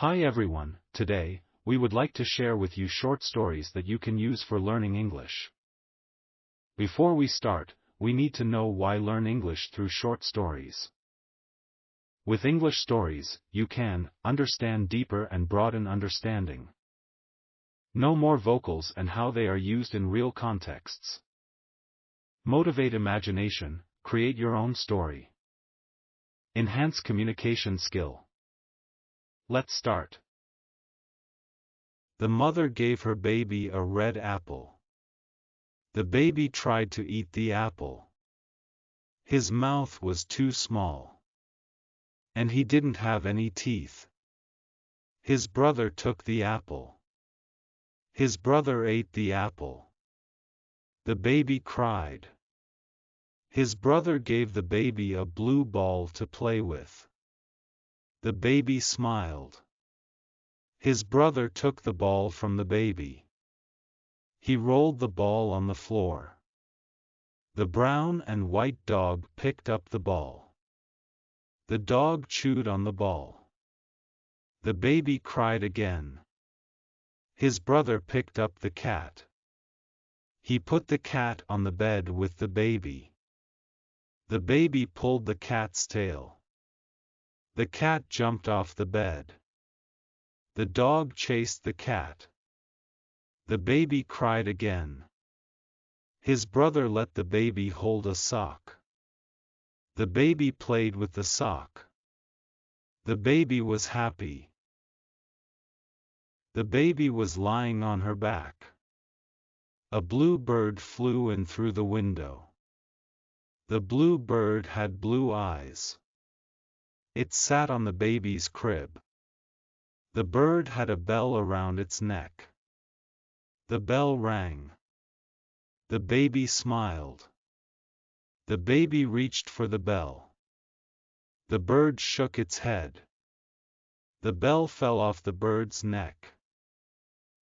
Hi everyone, today, we would like to share with you short stories that you can use for learning English. Before we start, we need to know why learn English through short stories. With English stories, you can understand deeper and broaden understanding. Know more vocals and how they are used in real contexts. Motivate imagination, create your own story. Enhance communication skill. Let's start. The mother gave her baby a red apple. The baby tried to eat the apple. His mouth was too small. And he didn't have any teeth. His brother took the apple. His brother ate the apple. The baby cried. His brother gave the baby a blue ball to play with. The baby smiled. His brother took the ball from the baby. He rolled the ball on the floor. The brown and white dog picked up the ball. The dog chewed on the ball. The baby cried again. His brother picked up the cat. He put the cat on the bed with the baby. The baby pulled the cat's tail. The cat jumped off the bed. The dog chased the cat. The baby cried again. His brother let the baby hold a sock. The baby played with the sock. The baby was happy. The baby was lying on her back. A blue bird flew in through the window. The blue bird had blue eyes. It sat on the baby's crib. The bird had a bell around its neck. The bell rang. The baby smiled. The baby reached for the bell. The bird shook its head. The bell fell off the bird's neck.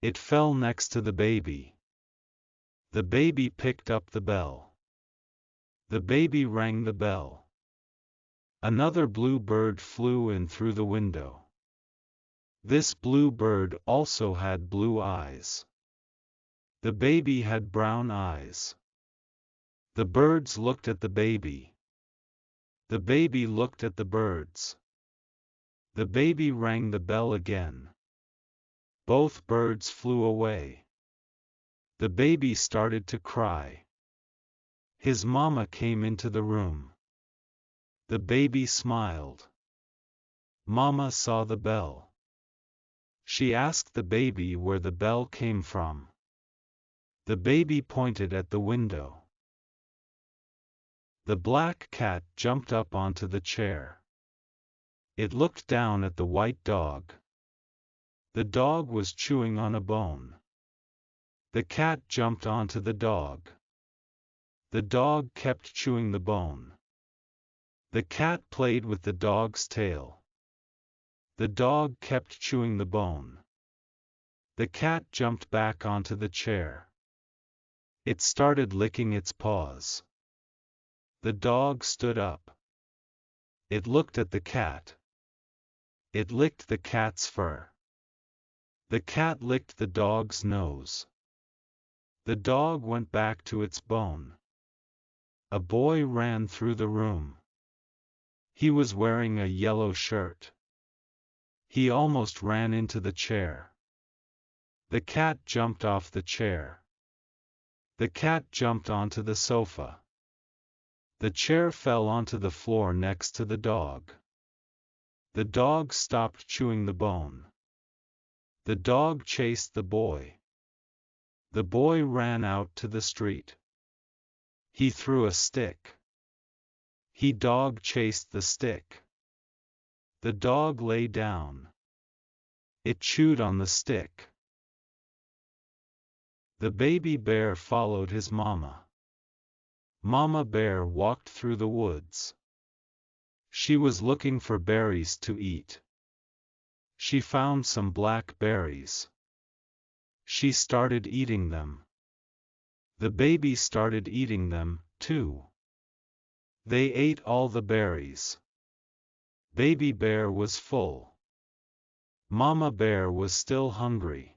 It fell next to the baby. The baby picked up the bell. The baby rang the bell. Another blue bird flew in through the window. This blue bird also had blue eyes. The baby had brown eyes. The birds looked at the baby. The baby looked at the birds. The baby rang the bell again. Both birds flew away. The baby started to cry. His mama came into the room. The baby smiled. Mama saw the bell. She asked the baby where the bell came from. The baby pointed at the window. The black cat jumped up onto the chair. It looked down at the white dog. The dog was chewing on a bone. The cat jumped onto the dog. The dog kept chewing the bone. The cat played with the dog's tail. The dog kept chewing the bone. The cat jumped back onto the chair. It started licking its paws. The dog stood up. It looked at the cat. It licked the cat's fur. The cat licked the dog's nose. The dog went back to its bone. A boy ran through the room. He was wearing a yellow shirt. He almost ran into the chair. The cat jumped off the chair. The cat jumped onto the sofa. The chair fell onto the floor next to the dog. The dog stopped chewing the bone. The dog chased the boy. The boy ran out to the street. He threw a stick. Dog chased the stick. The dog lay down. It chewed on the stick. The baby bear followed his mama. Mama bear walked through the woods. She was looking for berries to eat. She found some black berries. She started eating them. The baby started eating them, too. They ate all the berries. Baby bear was full. Mama Bear was still hungry.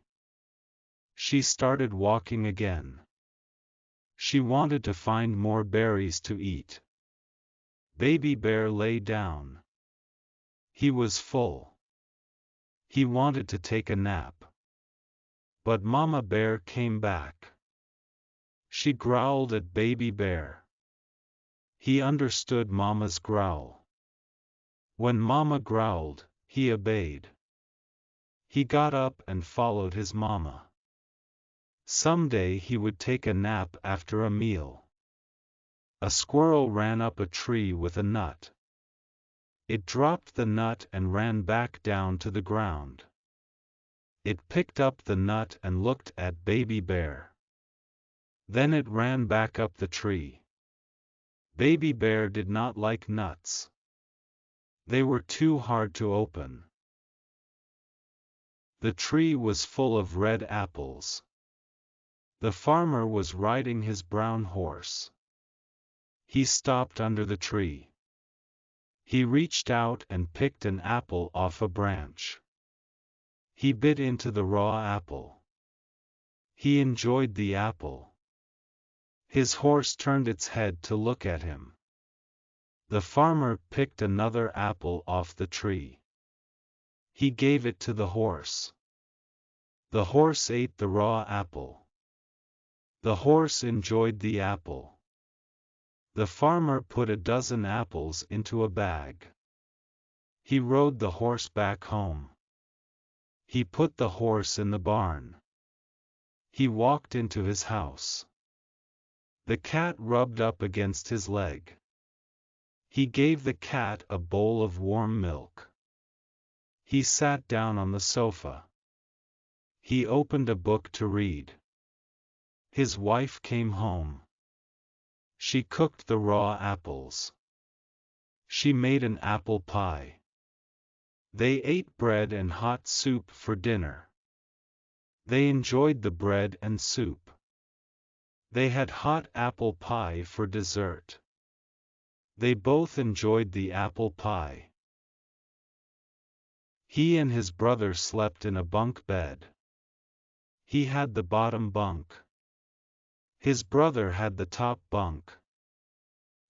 She started walking again. She wanted to find more berries to eat. Baby Bear lay down. He was full. He wanted to take a nap. But Mama Bear came back. She growled at Baby Bear. He understood Mama's growl. When Mama growled, he obeyed. He got up and followed his mama. Someday he would take a nap after a meal. A squirrel ran up a tree with a nut. It dropped the nut and ran back down to the ground. It picked up the nut and looked at Baby Bear. Then it ran back up the tree. Baby Bear did not like nuts. They were too hard to open. The tree was full of red apples. The farmer was riding his brown horse. He stopped under the tree. He reached out and picked an apple off a branch. He bit into the raw apple. He enjoyed the apple. His horse turned its head to look at him. The farmer picked another apple off the tree. He gave it to the horse. The horse ate the raw apple. The horse enjoyed the apple. The farmer put a dozen apples into a bag. He rode the horse back home. He put the horse in the barn. He walked into his house. The cat rubbed up against his leg. He gave the cat a bowl of warm milk. He sat down on the sofa. He opened a book to read. His wife came home. She cooked the raw apples. She made an apple pie. They ate bread and hot soup for dinner. They enjoyed the bread and soup. They had hot apple pie for dessert. They both enjoyed the apple pie. He and his brother slept in a bunk bed. He had the bottom bunk. His brother had the top bunk.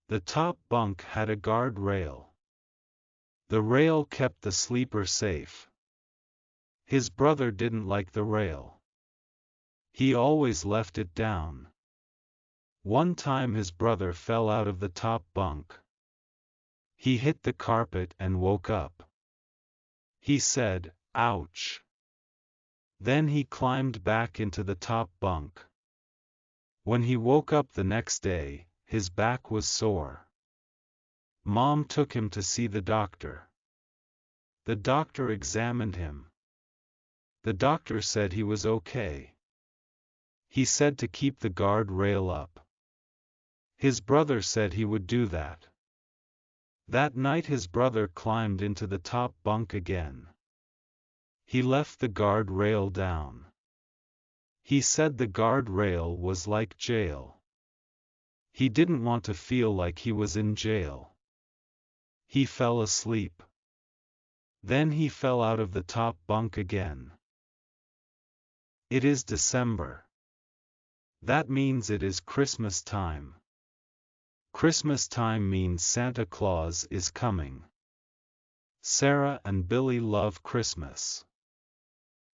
The top bunk had a guard rail. The rail kept the sleeper safe. His brother didn't like the rail. He always left it down. One time his brother fell out of the top bunk. He hit the carpet and woke up. He said, "Ouch." Then he climbed back into the top bunk. When he woke up the next day, his back was sore. Mom took him to see the doctor. The doctor examined him. The doctor said he was okay. He said to keep the guard rail up. His brother said he would do that. That night his brother climbed into the top bunk again. He left the guard rail down. He said the guard rail was like jail. He didn't want to feel like he was in jail. He fell asleep. Then he fell out of the top bunk again. It is December. That means it is Christmas time. Christmas time means Santa Claus is coming. Sarah and Billy love Christmas.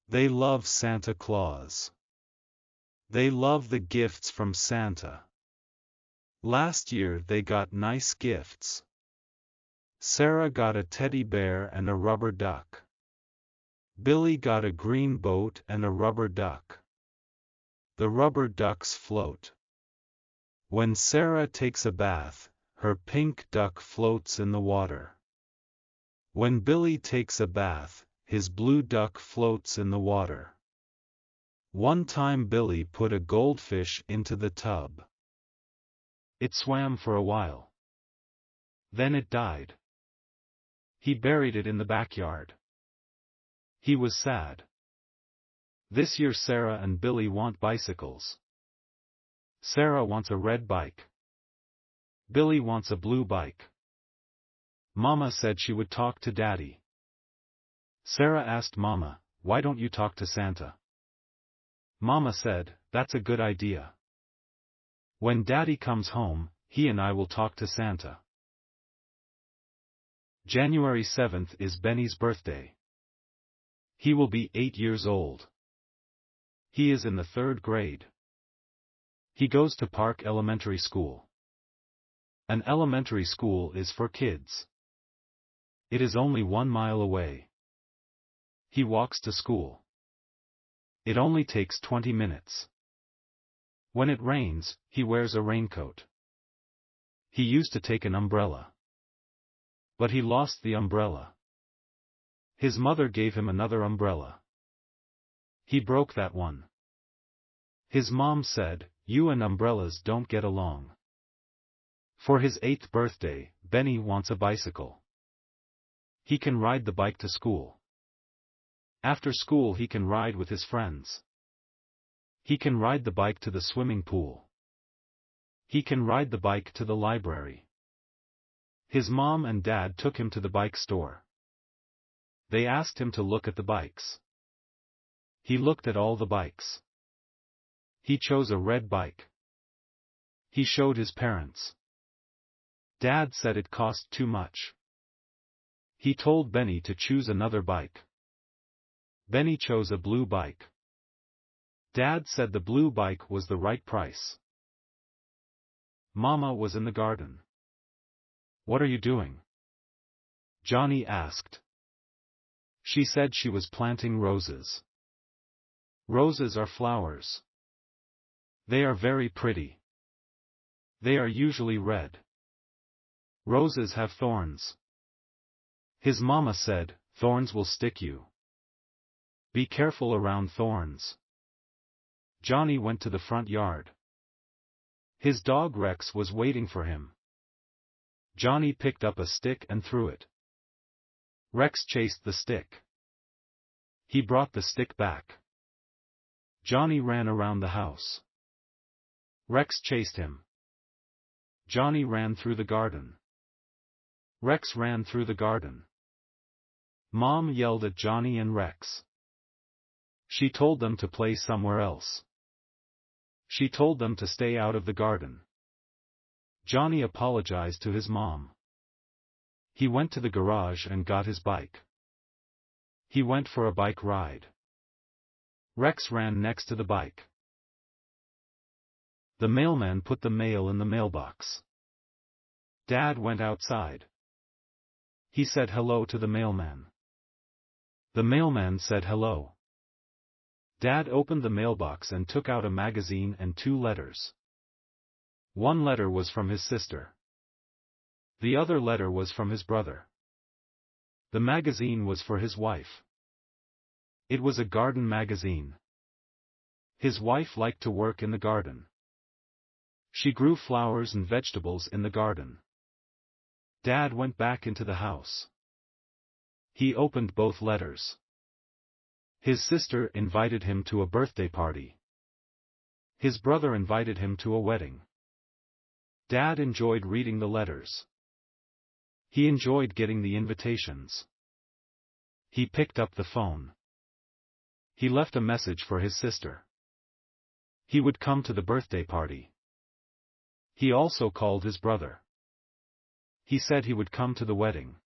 They love Santa Claus. They love the gifts from Santa. Last year they got nice gifts. Sarah got a teddy bear and a rubber duck. Billy got a green boat and a rubber duck. The rubber ducks float. When Sarah takes a bath, her pink duck floats in the water. When Billy takes a bath, his blue duck floats in the water. One time Billy put a goldfish into the tub. It swam for a while. Then it died. He buried it in the backyard. He was sad. This year Sarah and Billy want bicycles. Sarah wants a red bike. Billy wants a blue bike. Mama said she would talk to Daddy. Sarah asked Mama, "Why don't you talk to Santa?" Mama said, "That's a good idea. When Daddy comes home, he and I will talk to Santa." January 7th is Benny's birthday. He will be 8 years old. He is in the 3rd grade. He goes to Park Elementary School. An elementary school is for kids. It is only 1 mile away. He walks to school. It only takes 20 minutes. When it rains, he wears a raincoat. He used to take an umbrella. But he lost the umbrella. His mother gave him another umbrella. He broke that one. His mom said, "You and umbrellas don't get along." For his 8th birthday, Benny wants a bicycle. He can ride the bike to school. After school he can ride with his friends. He can ride the bike to the swimming pool. He can ride the bike to the library. His mom and dad took him to the bike store. They asked him to look at the bikes. He looked at all the bikes. He chose a red bike. He showed his parents. Dad said it cost too much. He told Benny to choose another bike. Benny chose a blue bike. Dad said the blue bike was the right price. Mama was in the garden. "What are you doing?" Johnny asked. She said she was planting roses. Roses are flowers. They are very pretty. They are usually red. Roses have thorns. His mama said, "Thorns will stick you. Be careful around thorns." Johnny went to the front yard. His dog Rex was waiting for him. Johnny picked up a stick and threw it. Rex chased the stick. He brought the stick back. Johnny ran around the house. Rex chased him. Johnny ran through the garden. Rex ran through the garden. Mom yelled at Johnny and Rex. She told them to play somewhere else. She told them to stay out of the garden. Johnny apologized to his mom. He went to the garage and got his bike. He went for a bike ride. Rex ran next to the bike. The mailman put the mail in the mailbox. Dad went outside. He said hello to the mailman. The mailman said hello. Dad opened the mailbox and took out a magazine and 2 letters. One letter was from his sister. The other letter was from his brother. The magazine was for his wife. It was a garden magazine. His wife liked to work in the garden. She grew flowers and vegetables in the garden. Dad went back into the house. He opened both letters. His sister invited him to a birthday party. His brother invited him to a wedding. Dad enjoyed reading the letters. He enjoyed getting the invitations. He picked up the phone. He left a message for his sister. He would come to the birthday party. He also called his brother. He said he would come to the wedding.